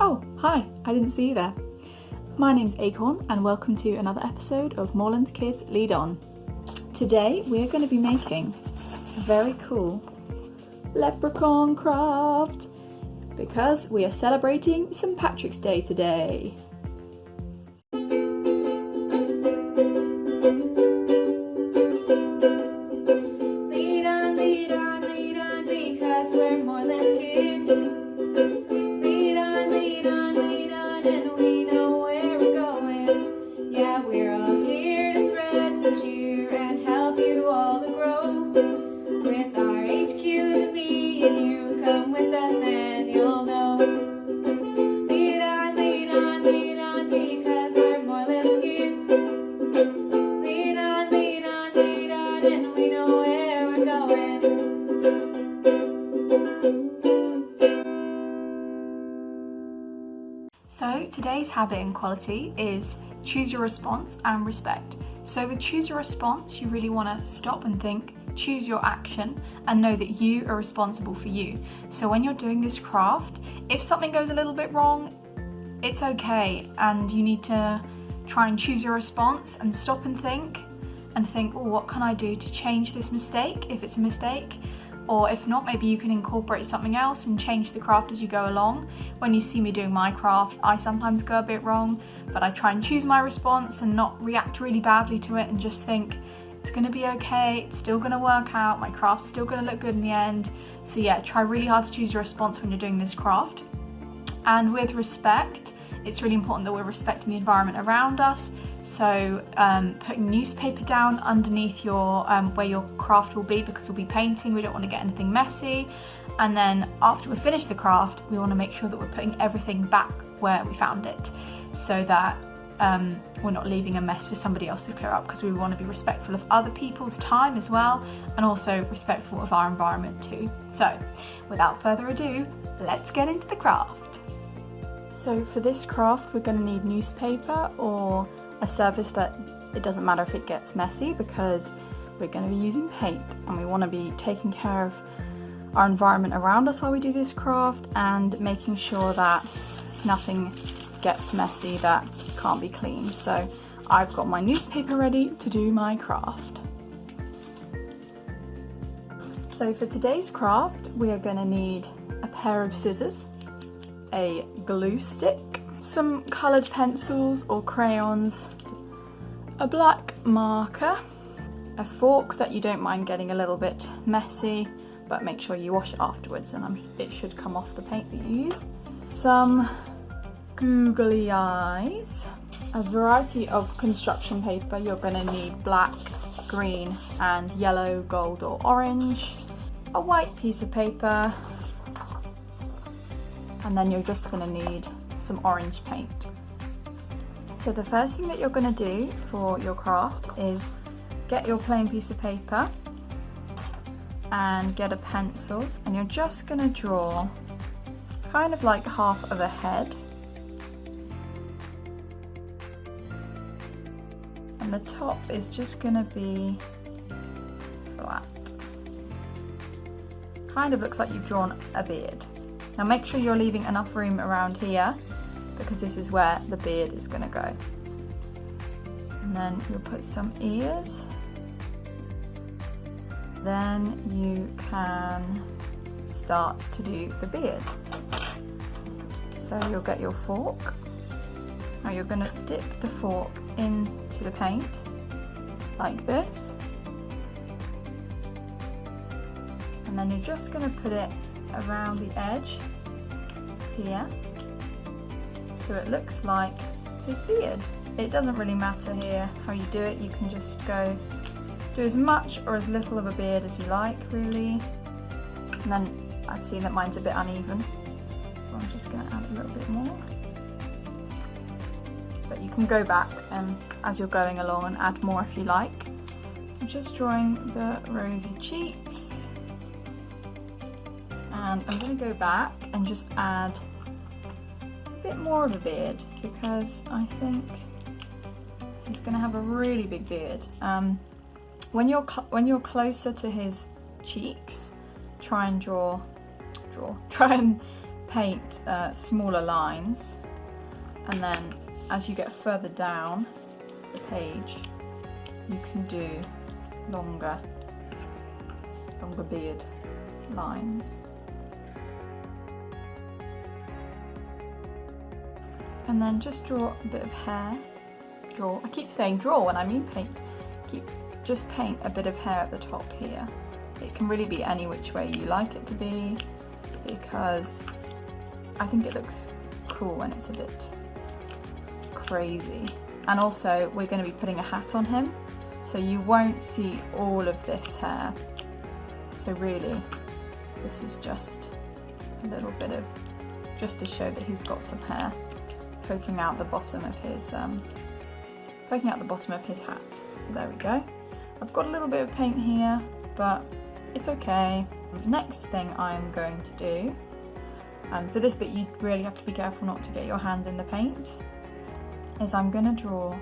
Oh, hi, I didn't see you there. My name's Acorn and welcome to another episode of Moorelands Kids Lead On. Today we're going to be making a very cool leprechaun craft because we are celebrating St. Patrick's Day today. Lead on, lead on, lead on, because we're Moorelands kids. Lead on, lead on, lead on, and we know where we're going. Yeah, we're all here to spread some cheer and help you all to grow. With our HQs, me and you, come with us and you'll know. Lead on, lead on, lead on, because we're Moorelands kids. Lead on, lead on, lead on, and we know where we're going. So today's habit and quality is choose your response and respect. So with choose your response, you really want to stop and think, choose your action, and know that you are responsible for you. So when you're doing this craft, if something goes a little bit wrong, it's okay, and you need to try and choose your response and stop and think, oh, what can I do to change this mistake if it's a mistake? Or if not, maybe you can incorporate something else and change the craft as you go along. When you see me doing my craft, I sometimes go a bit wrong, but I try and choose my response and not react really badly to it and just think, it's gonna be okay, it's still gonna work out, my craft's still gonna look good in the end. So yeah, try really hard to choose your response when you're doing this craft. And with respect, it's really important that we're respecting the environment around us. So putting newspaper down underneath your where your craft will be, because we'll be painting, we don't want to get anything messy. And then after we finish the craft, we want to make sure that we're putting everything back where we found it, so that we're not leaving a mess for somebody else to clear up, because we want to be respectful of other people's time as well, and also respectful of our environment too. So without further ado, let's get into the craft. So for this craft, we're going to need newspaper or a surface that it doesn't matter if it gets messy, because we're going to be using paint and we want to be taking care of our environment around us while we do this craft and making sure that nothing gets messy that can't be cleaned. So I've got my newspaper ready to do my craft. So for today's craft, we are going to need a pair of scissors, a glue stick, some coloured pencils or crayons, a black marker, a fork that you don't mind getting a little bit messy, but make sure you wash it afterwards and it should come off the paint that you use, some googly eyes, a variety of construction paper. You're going to need black, green and yellow, gold or orange, a white piece of paper, and then you're just going to need some orange paint. So the first thing that you're going to do for your craft is get your plain piece of paper and get a pencil, and you're just going to draw kind of like half of a head, and the top is just going to be flat. Kind of looks like you've drawn a beard. Now make sure you're leaving enough room around here, because this is where the beard is going to go. And then you'll put some ears. Then you can start to do the beard. So you'll get your fork. Now you're going to dip the fork into the paint like this. And then you're just going to put it around the edge here, so it looks like his beard. It doesn't really matter here how you do it, you can just go do as much or as little of a beard as you like, really. And then I've seen that mine's a bit uneven, so I'm just going to add a little bit more. But you can go back and as you're going along and add more if you like. I'm just drawing the rosy cheeks. And I'm going to go back and just add a bit more of a beard, because I think he's going to have a really big beard. When you're closer to his cheeks, try and paint smaller lines, and then as you get further down the page you can do longer beard lines. And then just draw a bit of hair. I keep saying draw when I mean paint. Just paint a bit of hair at the top here. It can really be any which way you like it to be, because I think it looks cool when it's a bit crazy. And also we're going to be putting a hat on him, so you won't see all of this hair. So really this is just a little bit of, just to show that he's got some hair poking out the bottom of his hat. So there we go. I've got a little bit of paint here, but it's okay. Next thing I'm going to do, for this bit you really have to be careful not to get your hands in the paint, is I'm going to draw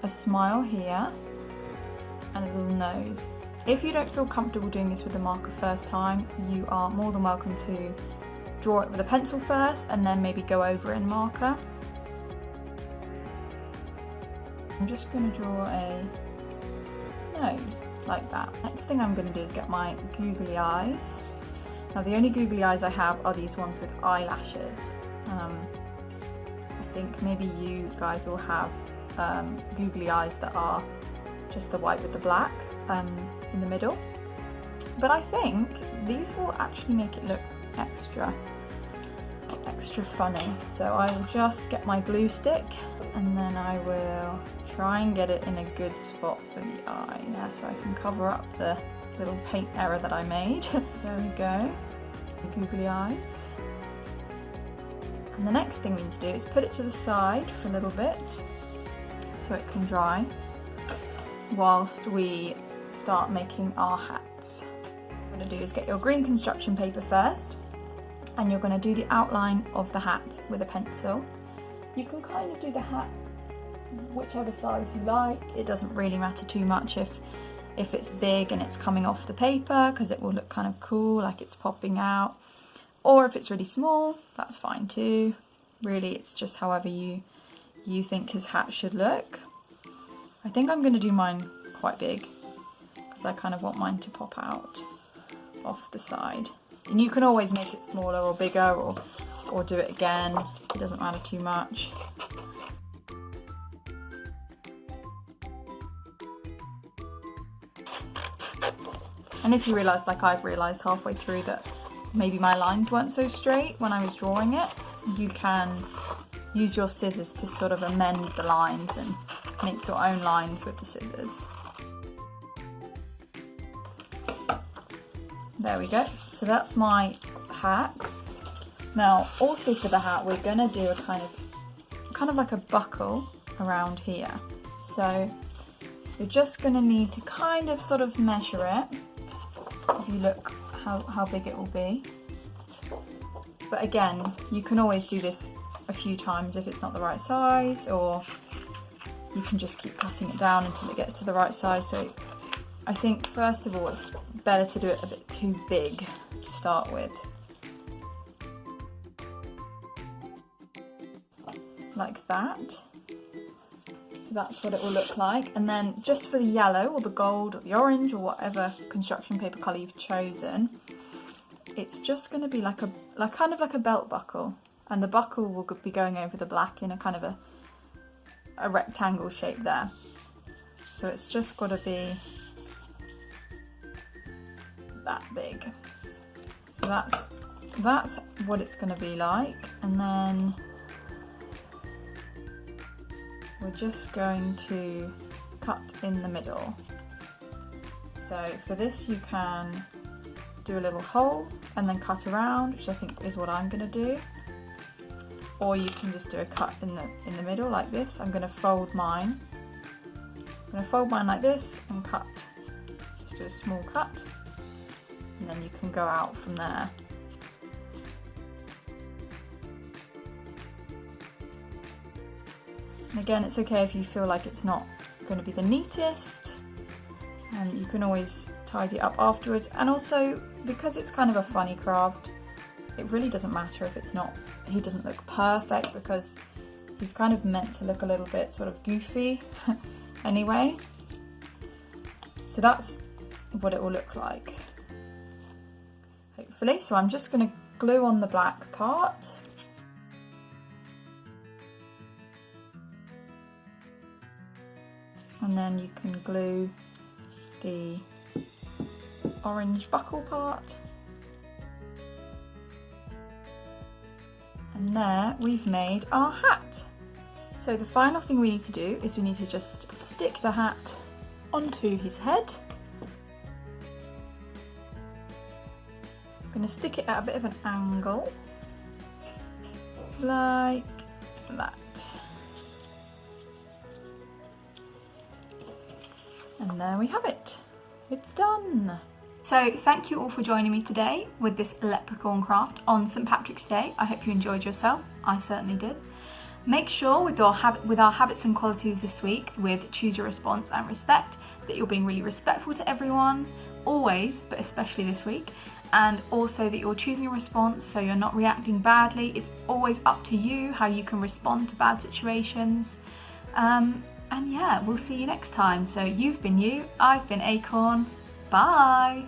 a smile here and a little nose. If you don't feel comfortable doing this with the marker first time, you are more than welcome to draw it with a pencil first and then maybe go over in marker. I'm just going to draw a nose like that. Next thing I'm going to do is get my googly eyes. Now the only googly eyes I have are these ones with eyelashes. I think maybe you guys will have googly eyes that are just the white with the black in the middle. But I think these will actually make it look extra funny. So I will just get my glue stick and then I will try and get it in a good spot for the eyes. Yeah, so I can cover up the little paint error that I made. There we go, the googly eyes. And the next thing we need to do is put it to the side for a little bit so it can dry whilst we start making our hats. What you're going to do is get your green construction paper first, and you're going to do the outline of the hat with a pencil. You can kind of do the hat whichever size you like. It doesn't really matter too much if it's big and it's coming off the paper, because it will look kind of cool, like it's popping out. Or if it's really small, that's fine too. Really, it's just however you think his hat should look. I think I'm going to do mine quite big, because I kind of want mine to pop out off the side. And you can always make it smaller or bigger, or do it again. It doesn't matter too much. And if you realise, like I've realised halfway through, that maybe my lines weren't so straight when I was drawing it, you can use your scissors to sort of amend the lines and make your own lines with the scissors. There we go. So that's my hat. Now also for the hat we're going to do a kind of like a buckle around here. So you're just going to need to kind of sort of measure it. If you look how big it will be. But again, you can always do this a few times if it's not the right size, or you can just keep cutting it down until it gets to the right size. So I think first of all it's better to do it a bit too big to start with. Like that. So that's what it will look like. And then just for the yellow or the gold or the orange or whatever construction paper colour you've chosen, it's just going to be kind of like a belt buckle, and the buckle will be going over the black in a kind of a rectangle shape there. So it's just got to be that big. So that's what it's going to be like. And then we're just going to cut in the middle. So for this you can do a little hole and then cut around, which I think is what I'm going to do. Or you can just do a cut in the middle like this. I'm going to fold mine. I'm going to fold mine like this and cut. Just do a small cut, and then you can go out from there. And again, it's okay if you feel like it's not going to be the neatest, and you can always tidy it up afterwards. And also, because it's kind of a funny craft, it really doesn't matter if it's not, he doesn't look perfect, because he's kind of meant to look a little bit sort of goofy anyway. So that's what it will look like, hopefully. So I'm just going to glue on the black part. And then you can glue the orange buckle part. And there we've made our hat. So the final thing we need to do is we need to just stick the hat onto his head. I'm going to stick it at a bit of an angle, like that. And there we have it. It's done. So thank you all for joining me today with this leprechaun craft on St. Patrick's Day. I hope you enjoyed yourself. I certainly did. Make sure with our habits and qualities this week, with choose your response and respect, that you're being really respectful to everyone, always, but especially this week. And also that you're choosing a response so you're not reacting badly. It's always up to you how you can respond to bad situations. And yeah, we'll see you next time. So you've been you, I've been Acorn. Bye!